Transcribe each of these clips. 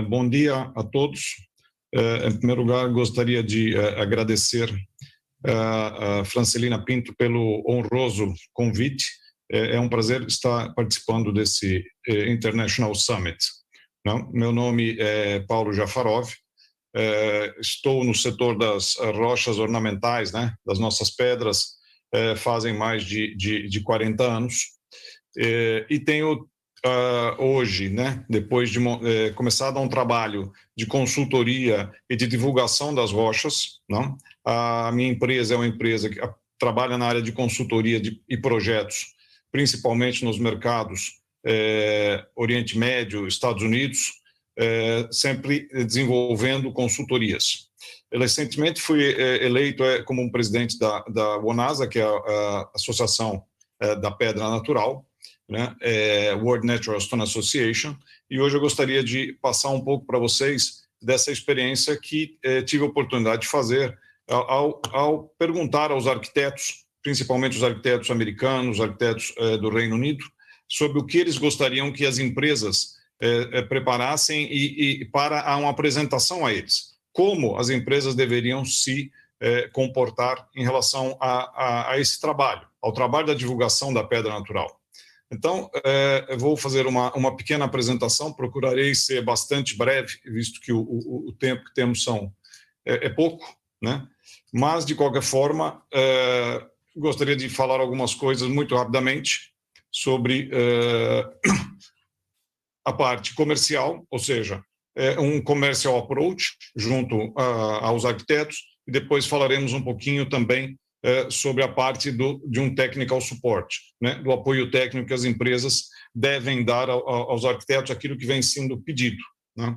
Bom dia a todos. Em primeiro lugar, gostaria de agradecer a Francelina Pinto pelo honroso convite. É um prazer estar participando desse International Summit. Meu nome é Paulo Jafarov. Estou no setor das rochas ornamentais, né, das nossas pedras, fazem mais de 40 anos. E tenho hoje, né, depois de começado um trabalho de consultoria e de divulgação das rochas, não? A minha empresa é uma empresa que trabalha na área de consultoria e projetos, principalmente nos mercados Oriente Médio, Estados Unidos, sempre desenvolvendo consultorias. Recentemente fui eleito como um presidente da WONASA, que é a Associação da Pedra Natural, né, World Natural Stone Association, e hoje eu gostaria de passar um pouco para vocês dessa experiência que tive a oportunidade de fazer ao perguntar aos arquitetos, principalmente os arquitetos americanos, os arquitetos do Reino Unido, sobre o que eles gostariam que as empresas preparassem e para uma apresentação a eles. Como as empresas deveriam se comportar em relação a esse trabalho, ao trabalho da divulgação da pedra natural. Então, eu vou fazer uma pequena apresentação, procurarei ser bastante breve, visto que o tempo que temos é pouco, né? Mas, de qualquer forma, gostaria de falar algumas coisas muito rapidamente sobre a parte comercial, ou seja, um commercial approach junto aos arquitetos, e depois falaremos um pouquinho também sobre a parte de um technical support, né, do apoio técnico que as empresas devem dar aos arquitetos, aquilo que vem sendo pedido, né.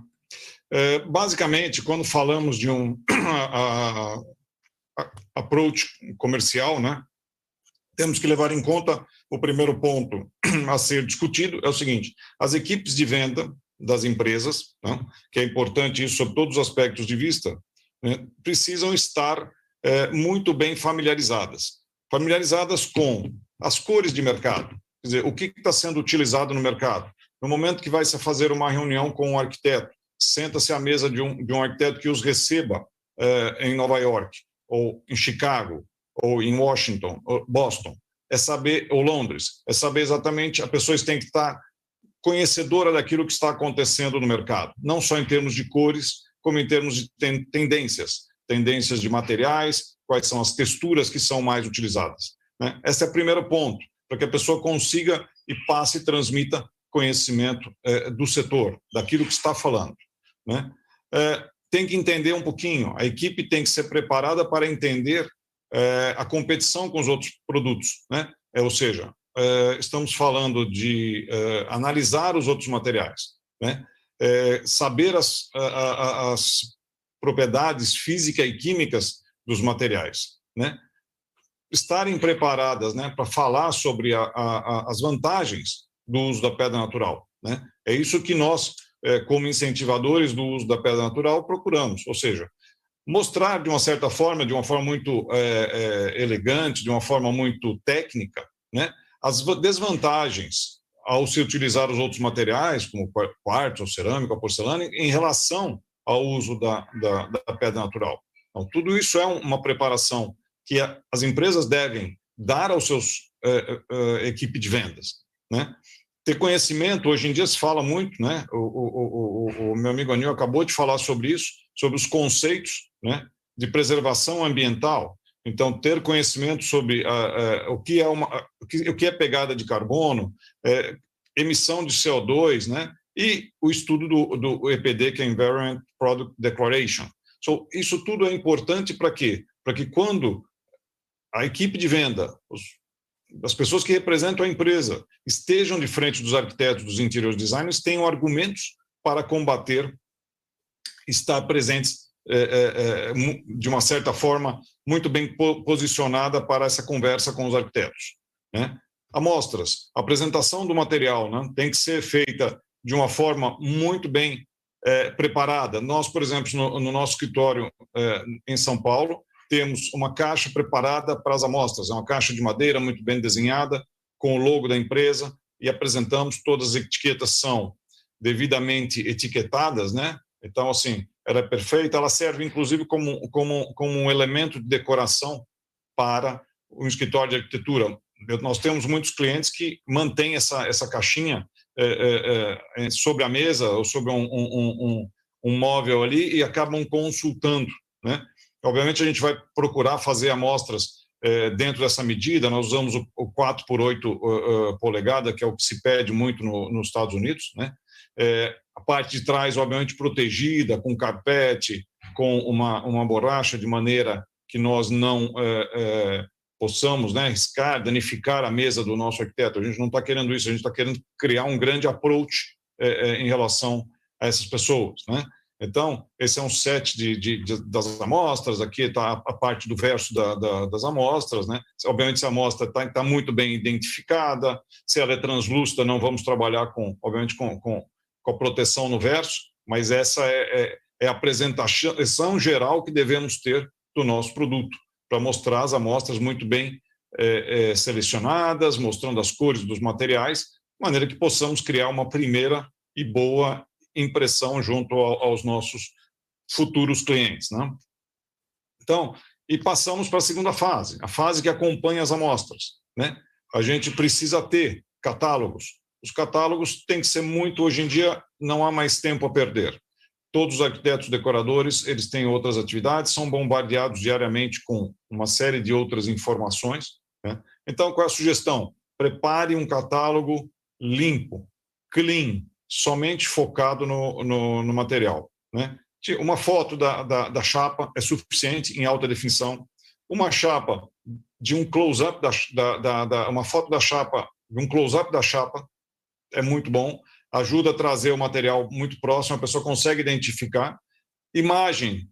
Basicamente, quando falamos de um approach comercial, né, temos que levar em conta o primeiro ponto a ser discutido, é o seguinte: as equipes de venda das empresas, né, que é importante isso sob todos os aspectos de vista, né, precisam estar muito bem familiarizadas com as cores de mercado, quer dizer, o que está sendo utilizado no mercado. No momento que vai se fazer uma reunião com um arquiteto, senta-se à mesa de um arquiteto que os receba em Nova York, ou em Chicago, ou em Washington, ou Boston, ou Londres, é saber exatamente, a pessoa tem que estar conhecedora daquilo que está acontecendo no mercado, não só em termos de cores, como em termos de tendências de materiais, quais são as texturas que são mais utilizadas, né? Esse é o primeiro ponto, para que a pessoa consiga e passe e transmita conhecimento do setor, daquilo que está falando, né? Tem que entender um pouquinho, a equipe tem que ser preparada para entender a competição com os outros produtos, né? Ou seja, estamos falando de analisar os outros materiais, né? Saber as propriedades físicas e químicas dos materiais, né? Estarem preparadas, né, para falar sobre as vantagens do uso da pedra natural, né? É isso que nós, como incentivadores do uso da pedra natural, procuramos, ou seja, mostrar de uma certa forma, de uma forma muito elegante, de uma forma muito técnica, né, as desvantagens ao se utilizar os outros materiais, como quartzo, ou cerâmica, ou porcelana, em relação ao uso da pedra natural. Então, tudo isso é uma preparação que as empresas devem dar aos seus equipe de vendas, né? Ter conhecimento, hoje em dia se fala muito, né? O meu amigo Anil acabou de falar sobre isso, sobre os conceitos, né, de preservação ambiental. Então, ter conhecimento sobre o que é pegada de carbono, emissão de CO2, né, e o estudo do EPD, que é Environment Product Declaration. So, isso tudo é importante para quê? Para que quando a equipe de venda, as pessoas que representam a empresa, estejam de frente dos arquitetos, dos interior designers, tenham argumentos para combater, estar presentes de uma certa forma muito bem posicionada para essa conversa com os arquitetos, né? Amostras, apresentação do material, né, tem que ser feita de uma forma muito bem preparada. Nós, por exemplo, no nosso escritório em São Paulo, temos uma caixa preparada para as amostras, é uma caixa de madeira muito bem desenhada, com o logo da empresa, e apresentamos, todas as etiquetas são devidamente etiquetadas, né? Então, assim, ela é perfeita, ela serve, inclusive, como um elemento de decoração para o escritório de arquitetura. Nós temos muitos clientes que mantêm essa caixinha sobre a mesa ou sobre um móvel ali e acabam consultando, né? Obviamente, a gente vai procurar fazer amostras dentro dessa medida. Nós usamos o 4x8 polegada, que é o que se pede muito nos Estados Unidos, né? A parte de trás, obviamente, protegida, com carpete, com uma borracha, de maneira que nós não possamos, né, riscar, danificar a mesa do nosso arquiteto. A gente não está querendo isso, a gente está querendo criar um grande approach em relação a essas pessoas, né? Então, esse é um set das amostras, aqui está a parte do verso das amostras, né? Obviamente, se a amostra está muito bem identificada, se ela é translúcida, não vamos trabalhar, obviamente, com a proteção no verso, mas essa é a apresentação geral que devemos ter do nosso produto, para mostrar as amostras muito bem selecionadas, mostrando as cores dos materiais, de maneira que possamos criar uma primeira e boa impressão junto aos nossos futuros clientes, né? Então, e passamos para a segunda fase, a fase que acompanha as amostras, né? A gente precisa ter catálogos. Os catálogos têm que ser muito, hoje em dia, não há mais tempo a perder. Todos os arquitetos decoradores, eles têm outras atividades, são bombardeados diariamente com uma série de outras informações, né? Então, qual é a sugestão? Prepare um catálogo limpo, clean, somente focado no material, né? Uma foto da chapa é suficiente em alta definição. Uma chapa de um close-up, uma foto da chapa, de um close-up da chapa é muito bom, ajuda a trazer o material muito próximo, a pessoa consegue identificar. Imagem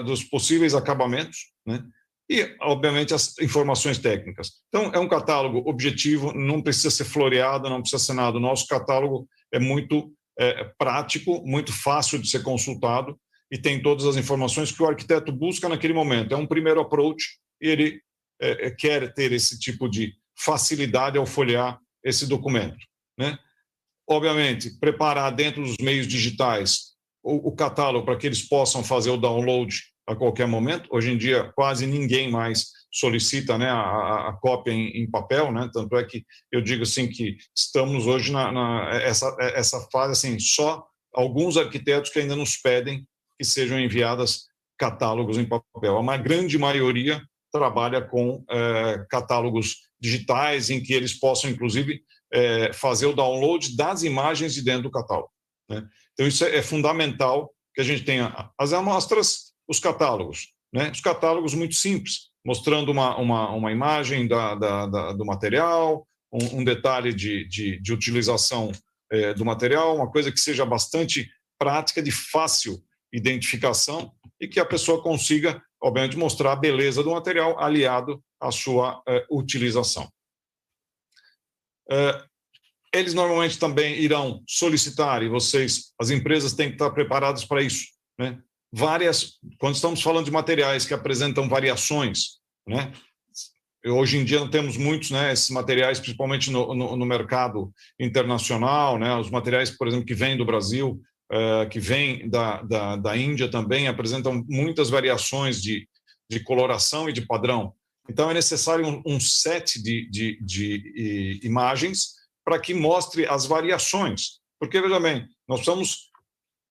dos possíveis acabamentos, né? E, obviamente, as informações técnicas. Então, é um catálogo objetivo, não precisa ser floreado, não precisa ser nada. O nosso catálogo é muito prático, muito fácil de ser consultado e tem todas as informações que o arquiteto busca naquele momento. É um primeiro approach e ele quer ter esse tipo de facilidade ao folhear esse documento, né? Obviamente, preparar dentro dos meios digitais o catálogo para que eles possam fazer o download a qualquer momento. Hoje em dia, quase ninguém mais solicita, né, a cópia em papel, né? Tanto é que eu digo assim que estamos hoje essa fase, assim, só alguns arquitetos que ainda nos pedem que sejam enviadas catálogos em papel. Uma grande maioria trabalha com catálogos digitais, em que eles possam, inclusive, fazer o download das imagens de dentro do catálogo, né? Então, isso é fundamental, que a gente tenha as amostras, os catálogos, né? Os catálogos muito simples, mostrando uma imagem do material, um detalhe de utilização do material, uma coisa que seja bastante prática, de fácil identificação e que a pessoa consiga, obviamente, mostrar a beleza do material aliado à sua utilização. Eles normalmente também irão solicitar, e as empresas têm que estar preparadas para isso, né? Quando estamos falando de materiais que apresentam variações, né? Hoje em dia não temos muitos, né, esses materiais, principalmente no mercado internacional, né? Os materiais, por exemplo, que vêm do Brasil, que vêm da Índia também, apresentam muitas variações de coloração e de padrão. Então, é necessário um set de imagens para que mostre as variações. Porque, veja bem, nós precisamos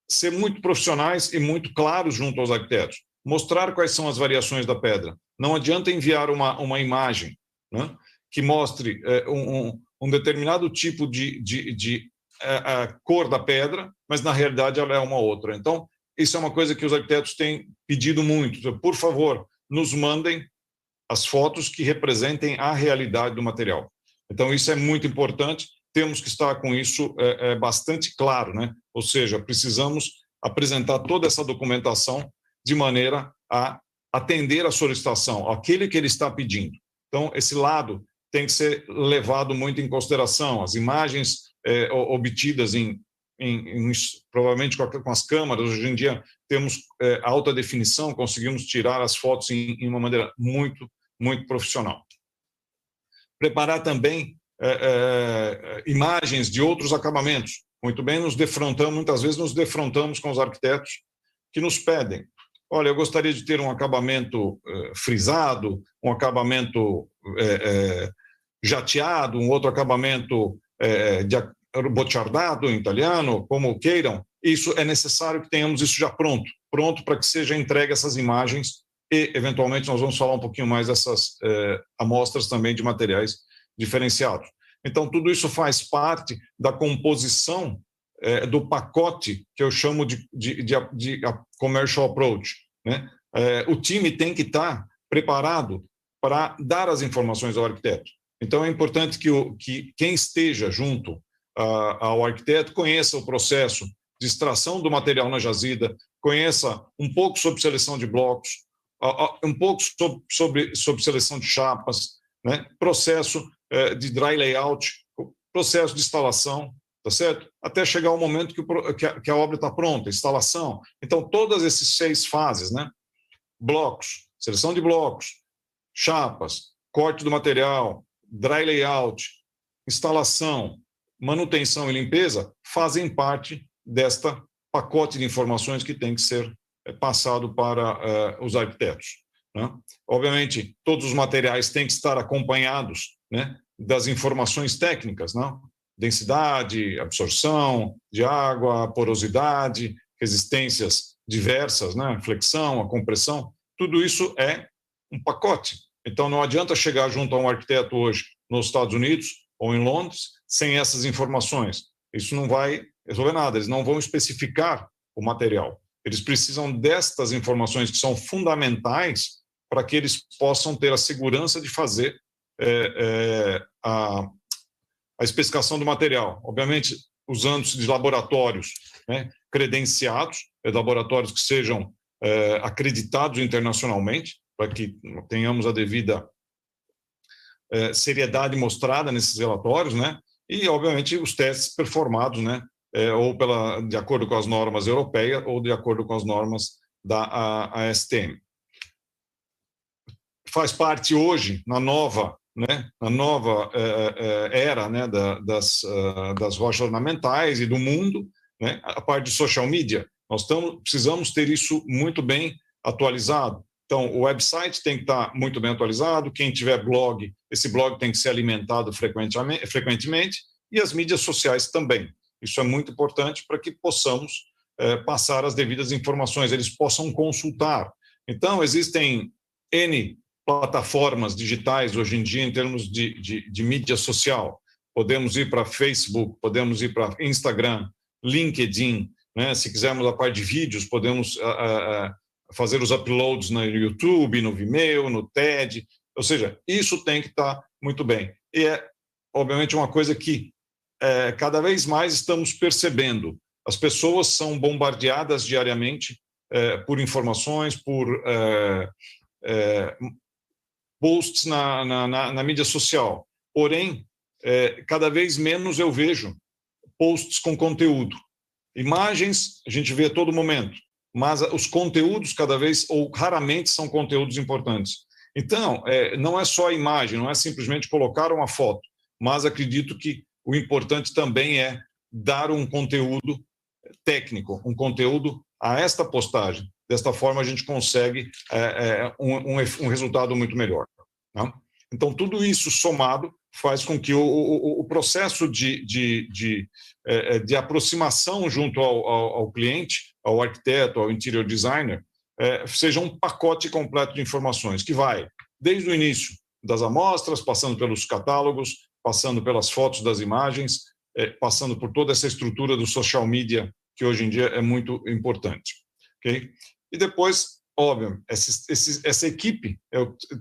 ser muito profissionais e muito claros junto aos arquitetos. Mostrar quais são as variações da pedra. Não adianta enviar uma imagem, né, que mostre um determinado tipo de cor da pedra, mas, na realidade, ela é uma outra. Então, isso é uma coisa que os arquitetos têm pedido muito. Por favor, nos mandem as fotos que representem a realidade do material. Então, isso é muito importante, temos que estar com isso bastante claro, né? Ou seja, precisamos apresentar toda essa documentação de maneira a atender a solicitação, aquele que ele está pedindo. Então, esse lado tem que ser levado muito em consideração. As imagens obtidas provavelmente com as câmeras, hoje em dia temos alta definição, conseguimos tirar as fotos em uma maneira muito, muito profissional. Preparar também imagens de outros acabamentos, muito bem, muitas vezes nos defrontamos com os arquitetos que nos pedem: olha, eu gostaria de ter um acabamento frisado, um acabamento jateado, um outro acabamento bocciardato em italiano, como queiram. Isso é necessário que tenhamos isso já pronto para que seja entregue essas imagens e, eventualmente, nós vamos falar um pouquinho mais dessas amostras também de materiais diferenciados. Então, tudo isso faz parte da composição do pacote que eu chamo de commercial approach, né? O time tem que estar preparado para dar as informações ao arquiteto. Então, é importante que quem esteja junto ao arquiteto conheça o processo de extração do material na jazida, conheça um pouco sobre seleção de blocos, um pouco sobre seleção de chapas, né? Processo de dry layout, processo de instalação, tá certo? Até chegar o momento que a obra está pronta, instalação. Então, todas essas 6 fases, né? Blocos, seleção de blocos, chapas, corte do material, dry layout, instalação, manutenção e limpeza, fazem parte desta pacote de informações que tem que ser passado para os arquitetos, né? Obviamente, todos os materiais têm que estar acompanhados, né, das informações técnicas, né? Densidade, absorção de água, porosidade, resistências diversas, né? Flexão, a compressão, tudo isso é um pacote. Então, não adianta chegar junto a um arquiteto hoje nos Estados Unidos ou em Londres sem essas informações. Isso não vai resolver nada, eles não vão especificar o material. Eles precisam destas informações que são fundamentais para que eles possam ter a segurança de fazer a especificação do material. Obviamente, usando-se de laboratórios, né, credenciados, laboratórios que sejam acreditados internacionalmente, para que tenhamos a devida seriedade mostrada nesses relatórios, né? E, obviamente, os testes performados, né? Ou de acordo com as normas europeias ou de acordo com as normas da ASTM. Faz parte hoje, na nova era, né, das rochas ornamentais e do mundo, né, a parte de social media. Nós precisamos ter isso muito bem atualizado. Então, o website tem que estar muito bem atualizado, quem tiver blog, esse blog tem que ser alimentado frequentemente, e as mídias sociais também. Isso é muito importante para que possamos passar as devidas informações, eles possam consultar. Então, existem N plataformas digitais hoje em dia em termos de mídia social. Podemos ir para Facebook, podemos ir para Instagram, LinkedIn, né? Se quisermos a parte de vídeos, podemos fazer os uploads no YouTube, no Vimeo, no TED, ou seja, isso tem que estar muito bem. E é, obviamente, uma coisa que cada vez mais estamos percebendo. As pessoas são bombardeadas diariamente por informações, por posts na mídia social. Porém, cada vez menos eu vejo posts com conteúdo. Imagens a gente vê a todo momento, mas os conteúdos cada vez, ou raramente, são conteúdos importantes. Então, não é só a imagem, não é simplesmente colocar uma foto, mas acredito que o importante também é dar um conteúdo técnico, um conteúdo a esta postagem. Desta forma, a gente consegue um resultado muito melhor, né? Então, tudo isso somado faz com que o processo de aproximação junto ao cliente, ao arquiteto, ao interior designer, seja um pacote completo de informações, que vai desde o início das amostras, passando pelos catálogos, passando pelas fotos das imagens, passando por toda essa estrutura do social media, que hoje em dia é muito importante. Okay? E depois, óbvio, essa equipe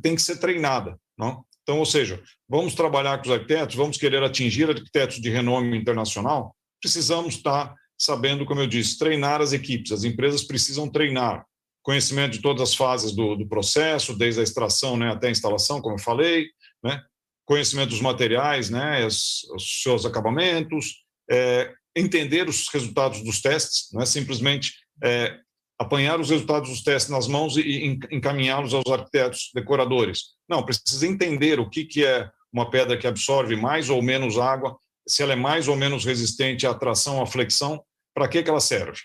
tem que ser treinada, não? Então, ou seja, vamos trabalhar com os arquitetos, vamos querer atingir arquitetos de renome internacional, precisamos estar sabendo, como eu disse, treinar as equipes. As empresas precisam treinar conhecimento de todas as fases do processo, desde a extração, né, até a instalação, como eu falei, né, conhecimento dos materiais, né, os seus acabamentos, entender os resultados dos testes, não é simplesmente apanhar os resultados dos testes nas mãos e encaminhá-los aos arquitetos decoradores. Não, precisa entender o que é uma pedra que absorve mais ou menos água, se ela é mais ou menos resistente à tração, à flexão, para que ela serve,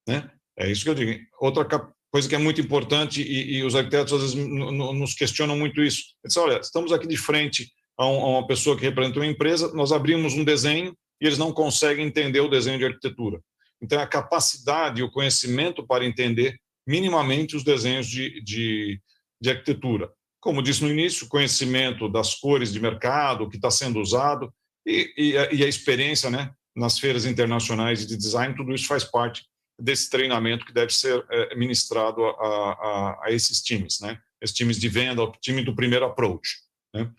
né? É isso que eu digo. Outra coisa que é muito importante, e os arquitetos às vezes nos questionam muito isso. Eles dizem, olha, estamos aqui de frente a uma pessoa que representa uma empresa, nós abrimos um desenho e eles não conseguem entender o desenho de arquitetura. Então, a capacidade e o conhecimento para entender minimamente os desenhos de arquitetura. Como disse no início, conhecimento das cores de mercado, o que está sendo usado, e a experiência, né, nas feiras internacionais de design, tudo isso faz parte desse treinamento que deve ser ministrado a esses times, né? Esses times de venda, o time do primeiro approach, né?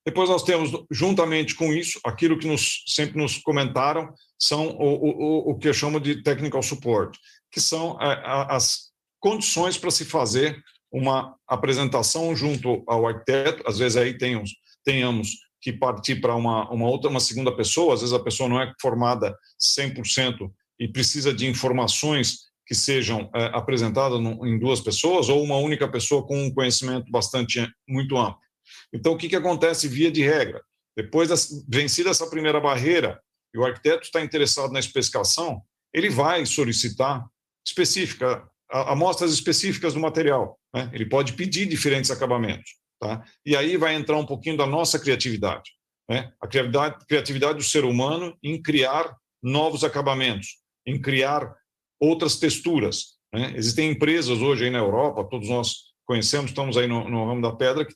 Depois nós temos, juntamente com isso, aquilo que sempre nos comentaram, são o que eu chamo de technical support, que são as condições para se fazer uma apresentação junto ao arquiteto. Às vezes aí tenhamos que partir para uma segunda pessoa, às vezes a pessoa não é formada 100% e precisa de informações que sejam apresentadas em duas pessoas, ou uma única pessoa com um conhecimento muito amplo. Então, o que acontece via de regra? Depois vencida essa primeira barreira, e o arquiteto está interessado na especificação, ele vai solicitar amostras específicas do material, né? Ele pode pedir diferentes acabamentos, tá? E aí vai entrar um pouquinho da nossa criatividade, né? A criatividade do ser humano em criar novos acabamentos, em criar outras texturas, né? Existem empresas hoje aí na Europa, todos nós conhecemos, estamos aí no ramo da pedra, que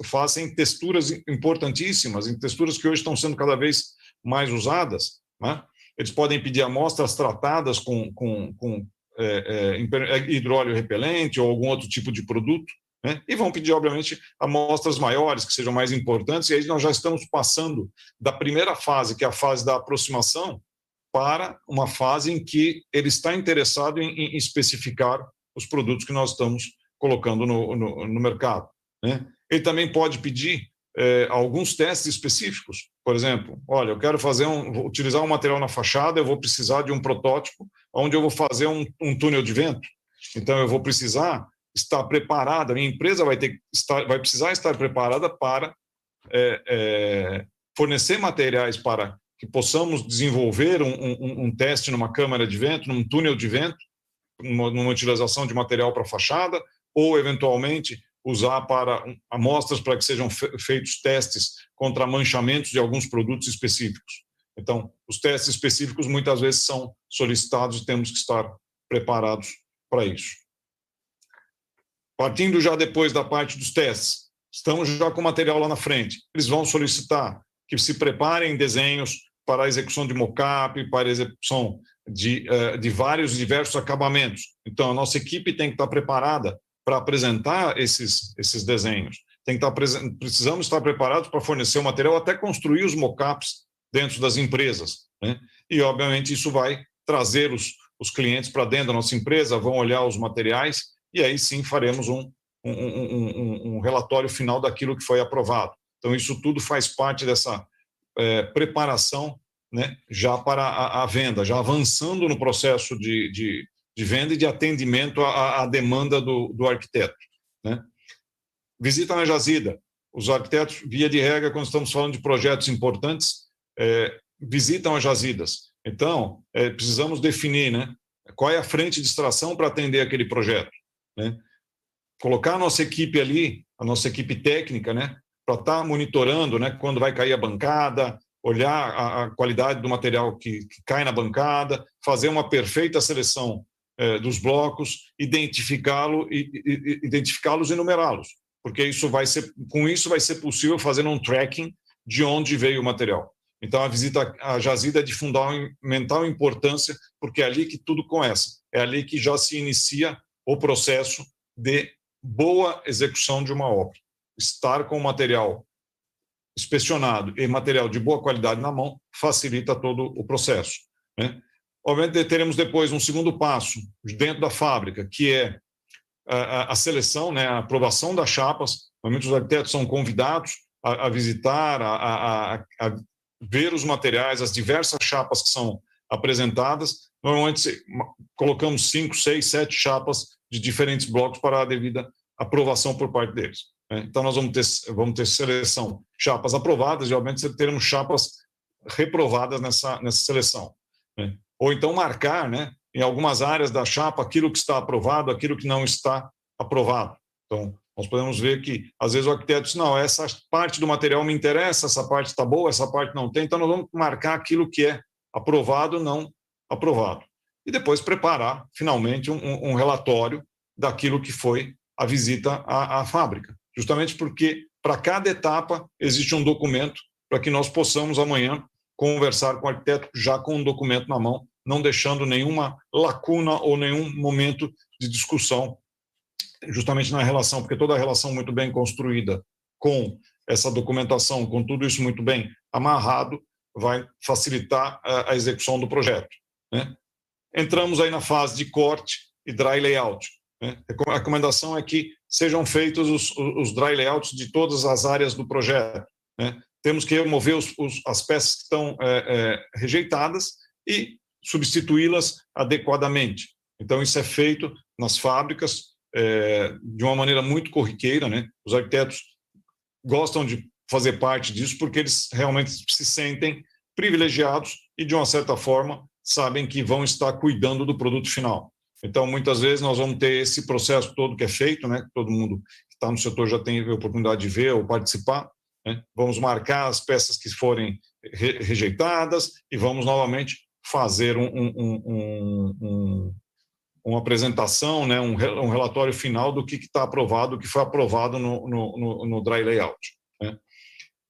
fazem texturas importantíssimas, em texturas que hoje estão sendo cada vez mais usadas, né? Eles podem pedir amostras tratadas com hidróleo repelente ou algum outro tipo de produto, né? E vão pedir, obviamente, amostras maiores, que sejam mais importantes, e aí nós já estamos passando da primeira fase, que é a fase da aproximação, para uma fase em que ele está interessado em especificar os produtos que nós estamos colocando no mercado, né? Ele também pode pedir alguns testes específicos. Por exemplo, olha, eu quero vou utilizar um material na fachada, eu vou precisar de um protótipo onde eu vou fazer um túnel de vento. Então, eu vou precisar estar preparada, a minha empresa vai precisar estar preparada para fornecer materiais para que possamos desenvolver um teste numa câmara de vento, num túnel de vento, numa utilização de material para fachada, ou, eventualmente, usar para amostras para que sejam feitos testes contra manchamentos de alguns produtos específicos. Então, os testes específicos muitas vezes são solicitados e temos que estar preparados para isso. Partindo já depois da parte dos testes, estamos já com o material lá na frente. Eles vão solicitar que se preparem desenhos para a execução de mockup, para a execução de diversos acabamentos. Então, a nossa equipe tem que estar preparada para apresentar esses desenhos. Precisamos estar preparados para fornecer o material, até construir os mockups dentro das empresas, né? E, obviamente, isso vai trazer os clientes para dentro da nossa empresa, vão olhar os materiais, e aí sim faremos um relatório final daquilo que foi aprovado. Então, isso tudo faz parte dessa preparação, né, já para a venda, já avançando no processo de venda e de atendimento à demanda do arquiteto, né? Visita na jazida. Os arquitetos, via de regra, quando estamos falando de projetos importantes, visitam as jazidas. Então, precisamos definir, né, qual é a frente de extração para atender aquele projeto, né? Colocar a nossa equipe ali, a nossa equipe técnica, né, para estar monitorando, né, quando vai cair a bancada, olhar a qualidade do material que cai na bancada, fazer uma perfeita seleção dos blocos, identificá-los e numerá-los, porque com isso vai ser possível fazer um tracking de onde veio o material. Então, a visita à jazida é de fundamental importância, porque é ali que tudo começa, é ali que já se inicia o processo de boa execução de uma obra. Estar com o material inspecionado e material de boa qualidade na mão facilita todo o processo, né? Obviamente, teremos depois um segundo passo dentro da fábrica, que é a seleção, né, a aprovação das chapas. Normalmente, os arquitetos são convidados a visitar, a ver os materiais, as diversas chapas que são apresentadas. Normalmente, colocamos 5, 6, 7 chapas de diferentes blocos para a devida aprovação por parte deles. né? Então, nós vamos ter seleção, chapas aprovadas, e, obviamente, teremos chapas reprovadas nessa seleção, né? Ou então marcar, né, em algumas áreas da chapa aquilo que está aprovado, aquilo que não está aprovado. Então, nós podemos ver que, às vezes, o arquiteto diz, não, essa parte do material me interessa, essa parte está boa, essa parte não tem, então nós vamos marcar aquilo que é aprovado, não aprovado. E depois preparar, finalmente, um relatório daquilo que foi a visita à fábrica. Justamente porque, para cada etapa, existe um documento para que nós possamos, amanhã, conversar com o arquiteto já com um documento na mão, não deixando nenhuma lacuna ou nenhum momento de discussão, justamente na relação, porque toda a relação muito bem construída com essa documentação, com tudo isso muito bem amarrado, vai facilitar a execução do projeto, né? Entramos aí na fase de corte e dry layout, né? A recomendação é que sejam feitos os dry layouts de todas as áreas do projeto, né? Temos que remover as peças que estão rejeitadas e substituí-las adequadamente. Então, isso é feito nas fábricas de uma maneira muito corriqueira, né? Os arquitetos gostam de fazer parte disso porque eles realmente se sentem privilegiados e, de uma certa forma, sabem que vão estar cuidando do produto final. Então, muitas vezes, nós vamos ter esse processo todo que é feito, né? Todo mundo que está no setor já tem a oportunidade de ver ou participar, né? Vamos marcar as peças que forem rejeitadas e vamos, novamente, fazer uma apresentação, né, um relatório final do que está aprovado, o que foi aprovado no dry layout, né?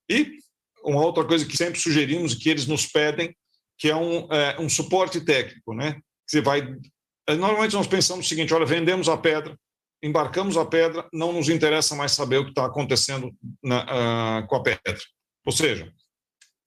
E uma outra coisa que sempre sugerimos e que eles nos pedem, que é um suporte técnico, né? Você vai, normalmente nós pensamos o seguinte, olha, vendemos a pedra, embarcamos a pedra, não nos interessa mais saber o que está acontecendo com a pedra. Ou seja,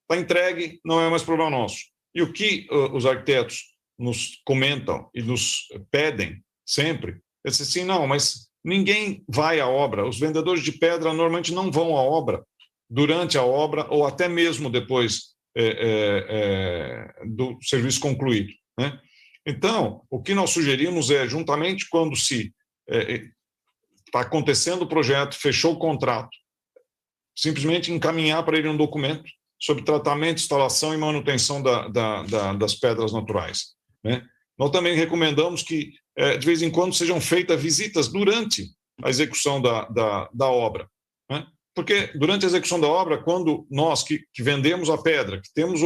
está entregue, não é mais problema nosso. E o que os arquitetos nos comentam e nos pedem sempre, é assim, não, mas ninguém vai à obra, os vendedores de pedra normalmente não vão à obra, durante a obra ou até mesmo depois do serviço concluído, né? Então, o que nós sugerimos é, juntamente quando se está acontecendo o projeto, fechou o contrato, simplesmente encaminhar para ele um documento sobre tratamento, instalação e manutenção das pedras naturais, né? Nós também recomendamos que, de vez em quando, sejam feitas visitas durante a execução da obra, né? Porque durante a execução da obra, quando nós que vendemos a pedra, que temos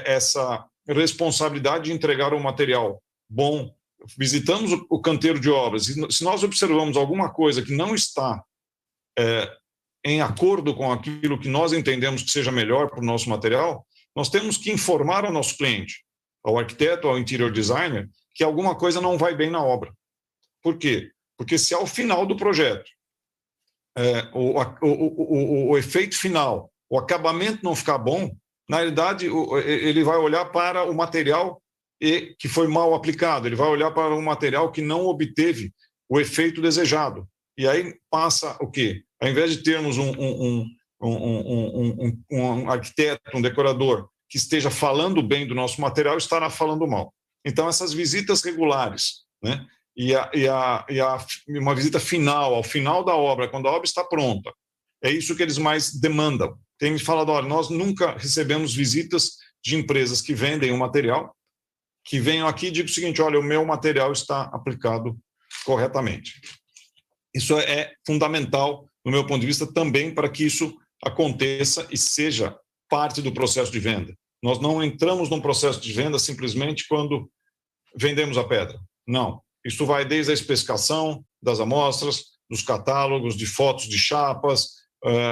essa responsabilidade de entregar um material bom, visitamos o canteiro de obras, e se nós observamos alguma coisa que não está em acordo com aquilo que nós entendemos que seja melhor para o nosso material, nós temos que informar ao nosso cliente, ao arquiteto, ao interior designer, que alguma coisa não vai bem na obra. Por quê? Porque se ao final do projeto o efeito final, o acabamento não ficar bom, na realidade ele vai olhar para o material que foi mal aplicado, ele vai olhar para um material que não obteve o efeito desejado. E aí passa o quê? Ao invés de termos um arquiteto, um decorador que esteja falando bem do nosso material, estará falando mal. Então, essas visitas regulares, né? Uma visita final, ao final da obra, quando a obra está pronta, é isso que eles mais demandam. Tem me falado, olha, nós nunca recebemos visitas de empresas que vendem o material, que venham aqui e digam o seguinte, olha, o meu material está aplicado corretamente. Isso é fundamental, no meu ponto de vista, também para que isso aconteça e seja parte do processo de venda. Nós não entramos num processo de venda simplesmente quando vendemos a pedra. Não. Isso vai desde a especificação das amostras, dos catálogos, de fotos de chapas,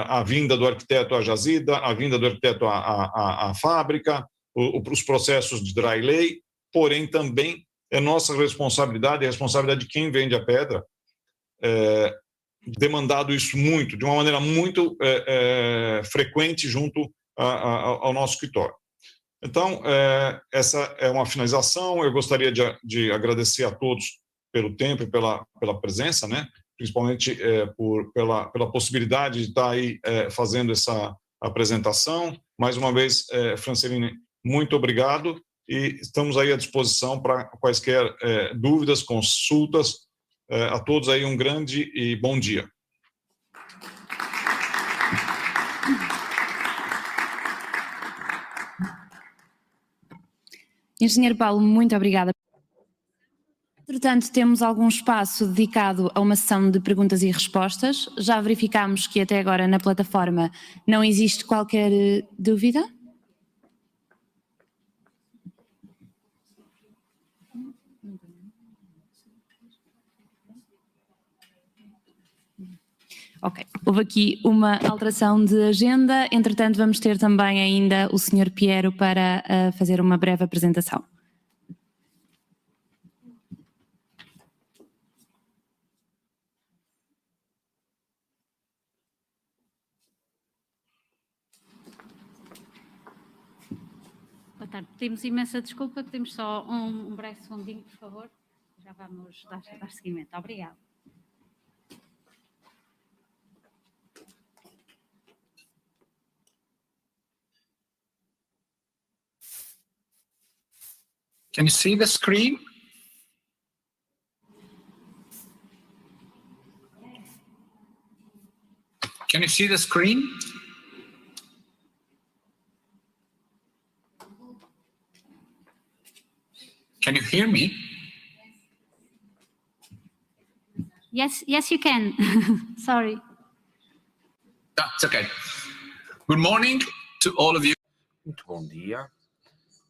a vinda do arquiteto à jazida, a vinda do arquiteto à fábrica, os processos de dry lay, porém também é nossa responsabilidade, é a responsabilidade de quem vende a pedra, demandado isso muito, de uma maneira muito frequente junto ao nosso escritório. Então, essa é uma finalização. Eu gostaria de agradecer a todos pelo tempo e pela presença, né? Principalmente pela possibilidade de estar aí fazendo essa apresentação. Mais uma vez, Franceline, muito obrigado e estamos aí à disposição para quaisquer dúvidas, consultas. A todos aí um grande e bom dia. Engenheiro Paulo, muito obrigada. Entretanto, temos algum espaço dedicado a uma sessão de perguntas e respostas. Já verificámos que até agora na plataforma não existe qualquer dúvida. Ok, houve aqui uma alteração de agenda, entretanto vamos ter também ainda o Sr. Piero para fazer uma breve apresentação. Boa tarde, pedimos imensa desculpa, pedimos só um breve segundinho, por favor. Já vamos dar seguimento. Obrigada. Can you see the screen? Can you see the screen? Can you hear me? Yes, you can. Sorry. That's okay. Good morning to all of you. Muito bom dia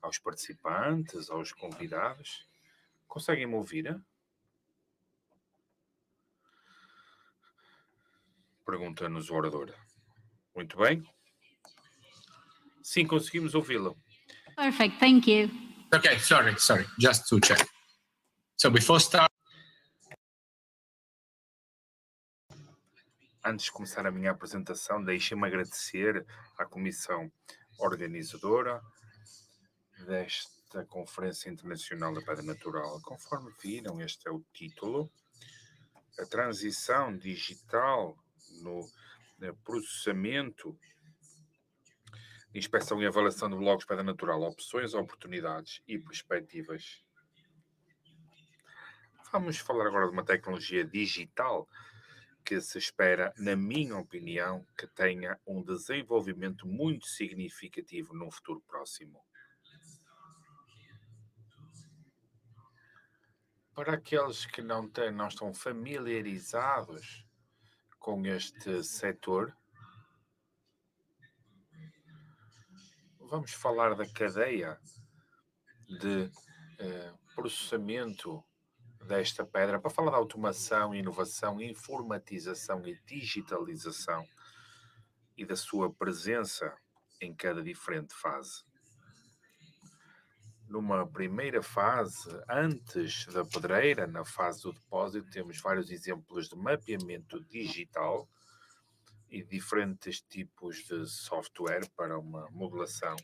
aos participantes, aos convidados. Conseguem me ouvir? Pergunta-nos o orador. Muito bem. Sim, conseguimos ouvi-lo. Perfect, thank you. Okay, sorry, just to check. So before start. Antes de começar a minha apresentação, deixem-me agradecer à comissão organizadora desta Conferência Internacional da Pedra Natural. Conforme viram, este é o título. A transição digital no processamento, inspeção e avaliação de blocos de pedra natural, opções, oportunidades e perspectivas. Vamos falar agora de uma tecnologia digital que se espera, na minha opinião, que tenha um desenvolvimento muito significativo no futuro próximo. Para aqueles que não estão familiarizados com este setor, vamos falar da cadeia de processamento desta pedra, para falar da automação, inovação, informatização e digitalização e da sua presença em cada diferente fase. Numa primeira fase, antes da pedreira, na fase do depósito, temos vários exemplos de mapeamento digital e diferentes tipos de software para uma modelação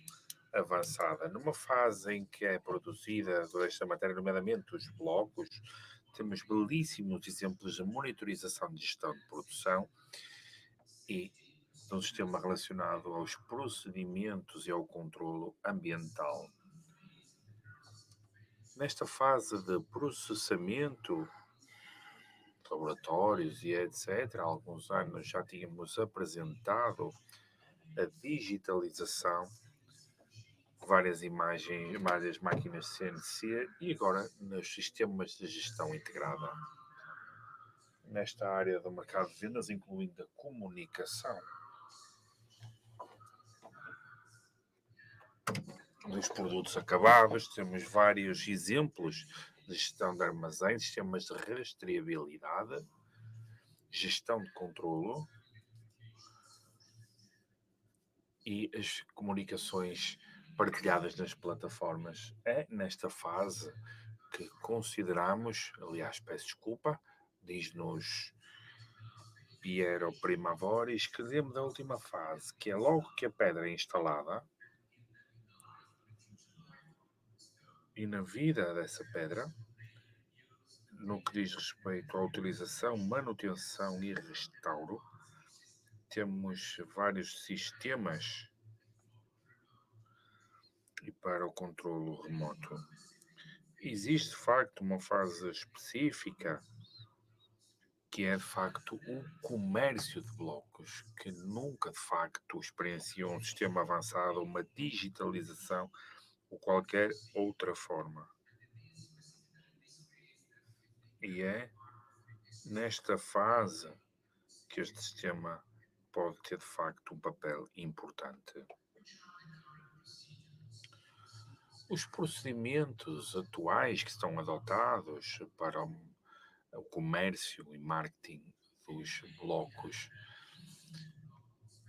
avançada. Numa fase em que é produzida toda esta matéria, nomeadamente os blocos, temos belíssimos exemplos de monitorização de gestão de produção e de um sistema relacionado aos procedimentos e ao controlo ambiental. Nesta fase de processamento, laboratórios e etc., há alguns anos já tínhamos apresentado a digitalização, várias imagens, várias máquinas CNC e agora nos sistemas de gestão integrada. Nesta área do mercado de vendas, incluindo a comunicação dos produtos acabados, temos vários exemplos de gestão de armazéns, sistemas de rastreabilidade, gestão de controlo e as comunicações partilhadas nas plataformas. É nesta fase que consideramos, aliás, peço desculpa, diz-nos Piero Primavori, escrevemos da última fase, que é logo que a pedra é instalada e na vida dessa pedra, no que diz respeito à utilização, manutenção e restauro, temos vários sistemas e para o controlo remoto. Existe, de facto, uma fase específica que é, de facto, o comércio de blocos, que nunca, de facto, experienciou um sistema avançado, uma digitalização ou qualquer outra forma. E é nesta fase que este sistema pode ter de facto um papel importante. Os procedimentos atuais que estão adotados para o comércio e marketing dos blocos,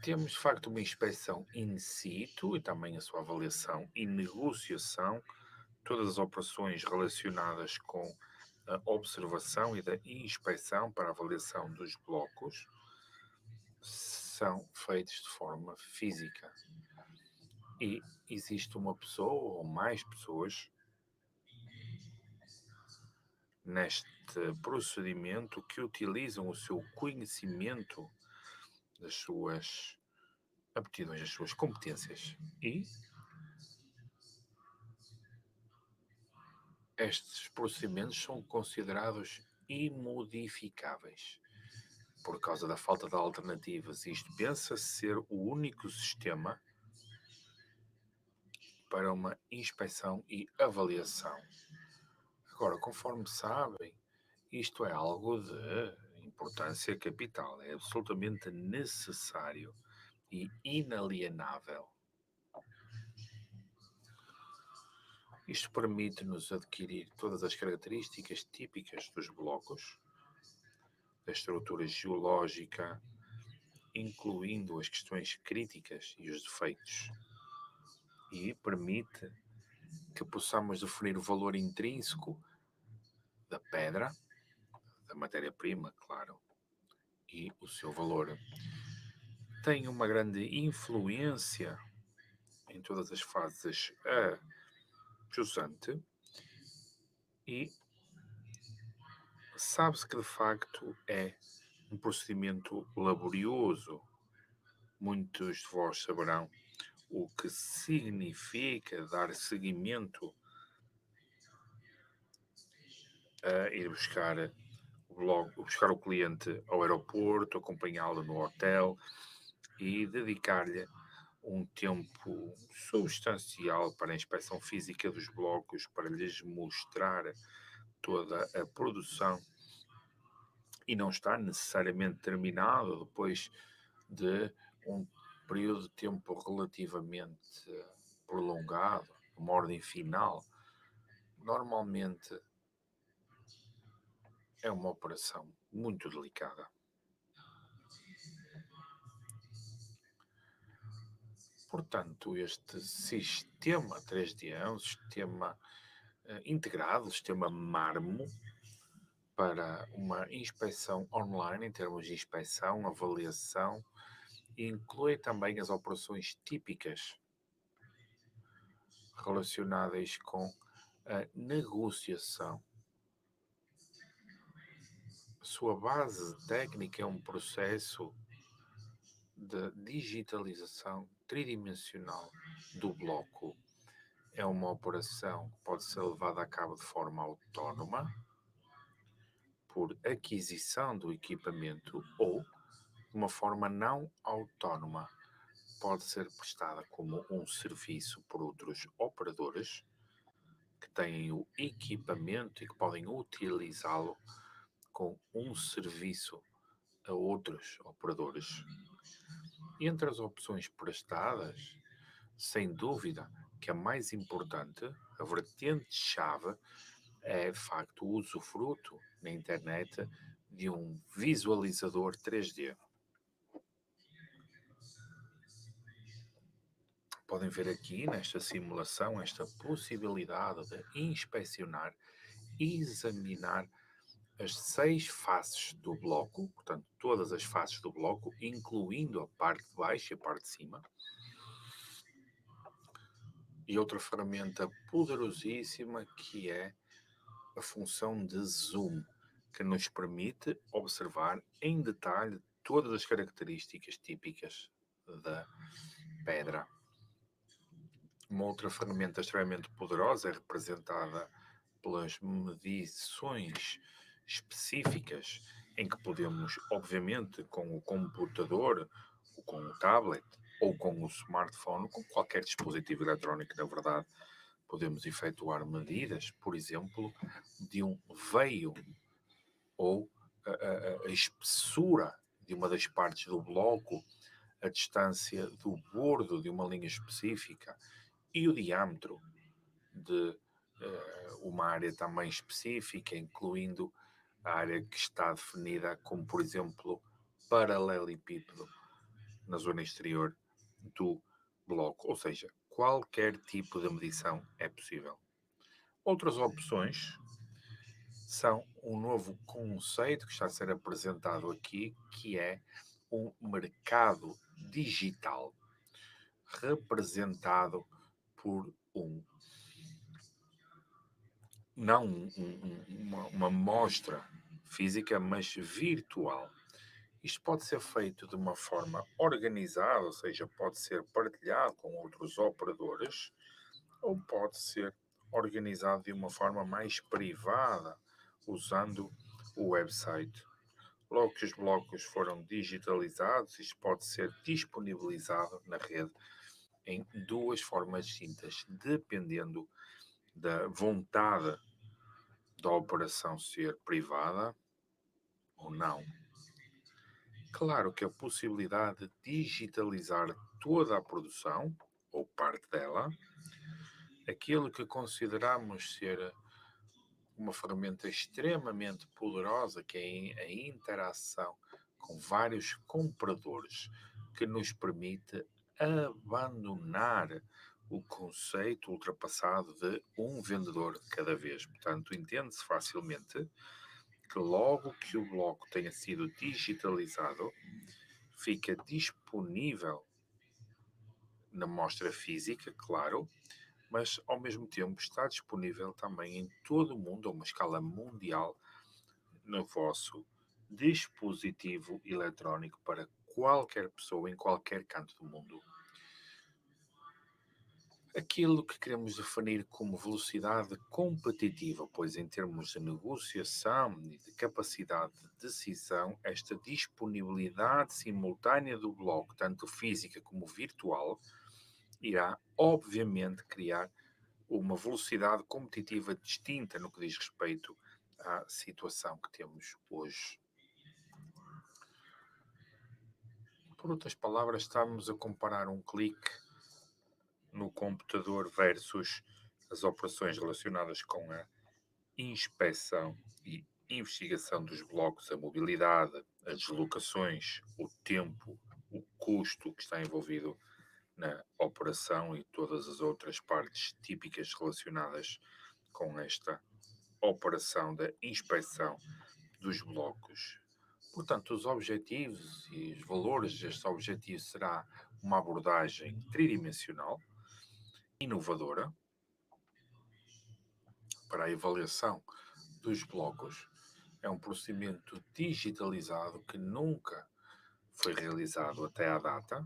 temos de facto uma inspeção in situ e também a sua avaliação e negociação, todas as operações relacionadas com a observação e da inspeção para a avaliação dos blocos são feitas de forma física. E existe uma pessoa ou mais pessoas neste procedimento que utilizam o seu conhecimento das suas aptidões, das suas competências. E estes procedimentos são considerados imodificáveis. Por causa da falta de alternativas, isto pensa-se ser o único sistema para uma inspeção e avaliação. Agora, conforme sabem, isto é algo de importância capital, é absolutamente necessário e inalienável. Isto permite-nos adquirir todas as características típicas dos blocos, da estrutura geológica, incluindo as questões críticas e os defeitos, e permite que possamos definir o valor intrínseco da pedra, da matéria-prima, claro, e o seu valor. Tem uma grande influência em todas as fases jusante e sabe-se que de facto é um procedimento laborioso. Muitos de vós saberão o que significa dar seguimento a ir buscar o cliente ao aeroporto, acompanhá-lo no hotel e dedicar-lhe um tempo substancial para a inspeção física dos blocos, para lhes mostrar toda a produção, e não está necessariamente terminado depois de um período de tempo relativamente prolongado, uma ordem final. Normalmente é uma operação muito delicada. Portanto, este sistema 3D é um sistema integrado, sistema Marmo, para uma inspeção online, em termos de inspeção, avaliação, e inclui também as operações típicas relacionadas com a negociação. A sua base técnica é um processo de digitalização tridimensional do bloco. É uma operação que pode ser levada a cabo de forma autónoma, por aquisição do equipamento, ou de uma forma não autónoma. Pode ser prestada como um serviço por outros operadores que têm o equipamento e que podem utilizá-lo com um serviço a outros operadores. Entre as opções prestadas, sem dúvida que a mais importante, a vertente-chave, é de facto o usufruto na internet de um visualizador 3D. Podem ver aqui nesta simulação esta possibilidade de inspecionar e examinar as 6 faces do bloco, portanto todas as faces do bloco, incluindo a parte de baixo e a parte de cima. E outra ferramenta poderosíssima que é a função de zoom, que nos permite observar em detalhe todas as características típicas da pedra. Uma outra ferramenta extremamente poderosa é representada pelas medições específicas, em que podemos, obviamente, com o computador, ou com o tablet, ou com o smartphone, com qualquer dispositivo eletrónico, na verdade, Podemos efetuar medidas, por exemplo, de um veio ou a espessura de uma das partes do bloco, a distância do bordo de uma linha específica e o diâmetro de uma área também específica, incluindo a área que está definida como, por exemplo, paralelepípedo na zona exterior do bloco, ou seja, qualquer tipo de medição é possível. Outras opções são um novo conceito que está a ser apresentado aqui, que é um mercado digital, representado por uma mostra física, mas virtual. Isto pode ser feito de uma forma organizada, ou seja, pode ser partilhado com outros operadores, ou pode ser organizado de uma forma mais privada, usando o website. Logo que os blocos foram digitalizados, isto pode ser disponibilizado na rede em duas formas distintas, dependendo da vontade da operação ser privada ou não. Claro que a possibilidade de digitalizar toda a produção, ou parte dela, aquilo que consideramos ser uma ferramenta extremamente poderosa, que é a interação com vários compradores, que nos permite abandonar o conceito ultrapassado de um vendedor de cada vez. Portanto, entende-se facilmente que logo que o bloco tenha sido digitalizado, fica disponível na mostra física, claro, mas ao mesmo tempo está disponível também em todo o mundo, a uma escala mundial, no vosso dispositivo eletrónico para qualquer pessoa em qualquer canto do mundo. Aquilo que queremos definir como velocidade competitiva, pois em termos de negociação e de capacidade de decisão, esta disponibilidade simultânea do bloco, tanto física como virtual, irá obviamente criar uma velocidade competitiva distinta no que diz respeito à situação que temos hoje. Por outras palavras, estamos a comparar um clique no computador versus as operações relacionadas com a inspeção e investigação dos blocos, a mobilidade, as deslocações, o tempo, o custo que está envolvido na operação e todas as outras partes típicas relacionadas com esta operação da inspeção dos blocos. Portanto, os objetivos e os valores destes objetivos será uma abordagem tridimensional, inovadora, para a avaliação dos blocos. É um procedimento digitalizado que nunca foi realizado até à data.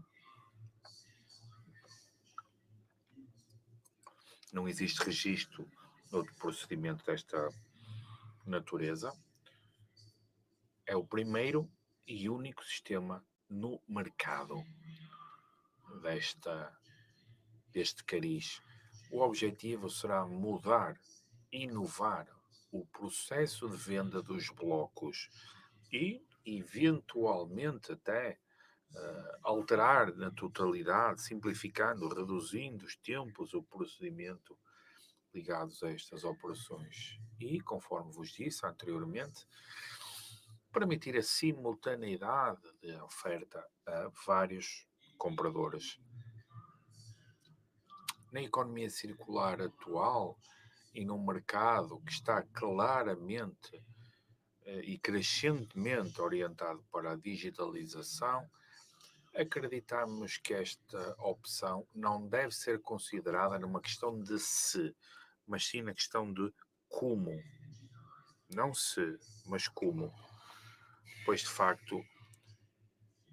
Não existe registro de outro procedimento desta natureza. É o primeiro e único sistema no mercado deste cariz. O objetivo será mudar, inovar o processo de venda dos blocos e, eventualmente, até alterar na totalidade, simplificando, reduzindo os tempos, o procedimento ligados a estas operações. E, conforme vos disse anteriormente, permitir a simultaneidade de oferta a vários compradores. Na economia circular atual e num mercado que está claramente e crescentemente orientado para a digitalização, acreditamos que esta opção não deve ser considerada numa questão de se, mas sim na questão de como. Não se, mas como. Pois, de facto,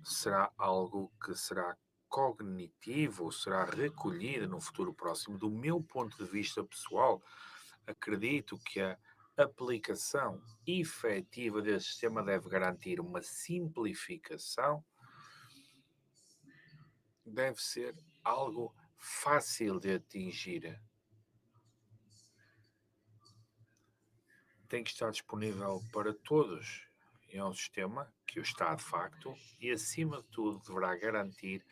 será algo que será cognitivo, ou será recolhido no futuro próximo. Do meu ponto de vista pessoal, acredito que a aplicação efetiva desse sistema deve garantir uma simplificação, deve ser algo fácil de atingir tem que estar disponível para todos. É um sistema que o está de facto e, acima de tudo, deverá garantir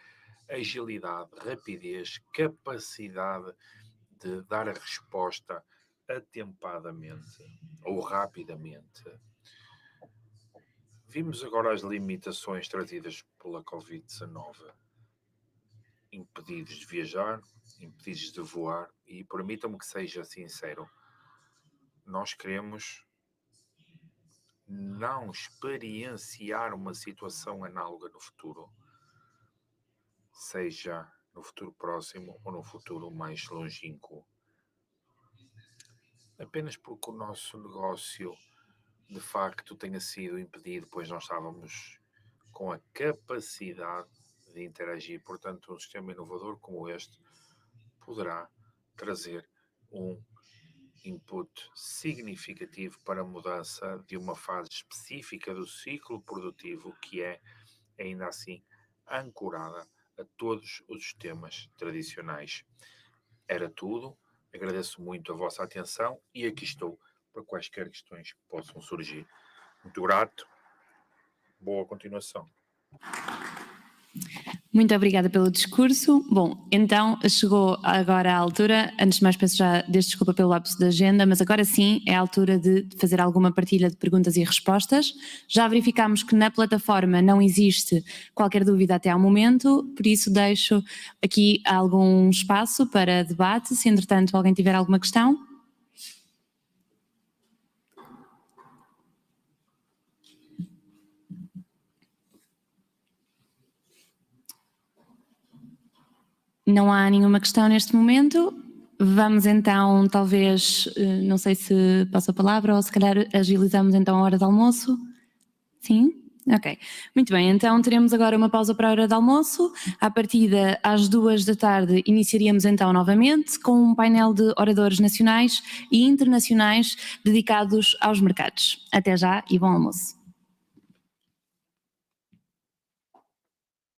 agilidade, rapidez, capacidade de dar a resposta atempadamente ou rapidamente. Vimos agora as limitações trazidas pela Covid-19, impedidos de viajar, impedidos de voar, e permitam-me que seja sincero, nós queremos não experienciar uma situação análoga no futuro, seja no futuro próximo ou no futuro mais longínquo. Apenas porque o nosso negócio de facto tenha sido impedido, pois nós estávamos com a capacidade de interagir. Portanto, um sistema inovador como este poderá trazer um input significativo para a mudança de uma fase específica do ciclo produtivo que é, ainda assim, ancorada a todos os sistemas tradicionais. Era tudo. Agradeço muito a vossa atenção e aqui estou para quaisquer questões que possam surgir. Muito grato. Boa continuação. Muito obrigada pelo discurso. Bom, então chegou agora a altura, antes de mais peço já desde desculpa pelo lapso da agenda, mas agora sim é a altura de fazer alguma partilha de perguntas e respostas. Já verificámos que na plataforma não existe qualquer dúvida até ao momento, por isso deixo aqui algum espaço para debate, se entretanto alguém tiver alguma questão. Não há nenhuma questão neste momento. Vamos então, talvez, não sei se passo a palavra ou se calhar agilizamos então a hora de almoço. Sim? Ok. Muito bem, então teremos agora uma pausa para a hora de almoço. À partida, às 14h iniciaríamos então novamente com um painel de oradores nacionais e internacionais dedicados aos mercados. Até já e bom almoço.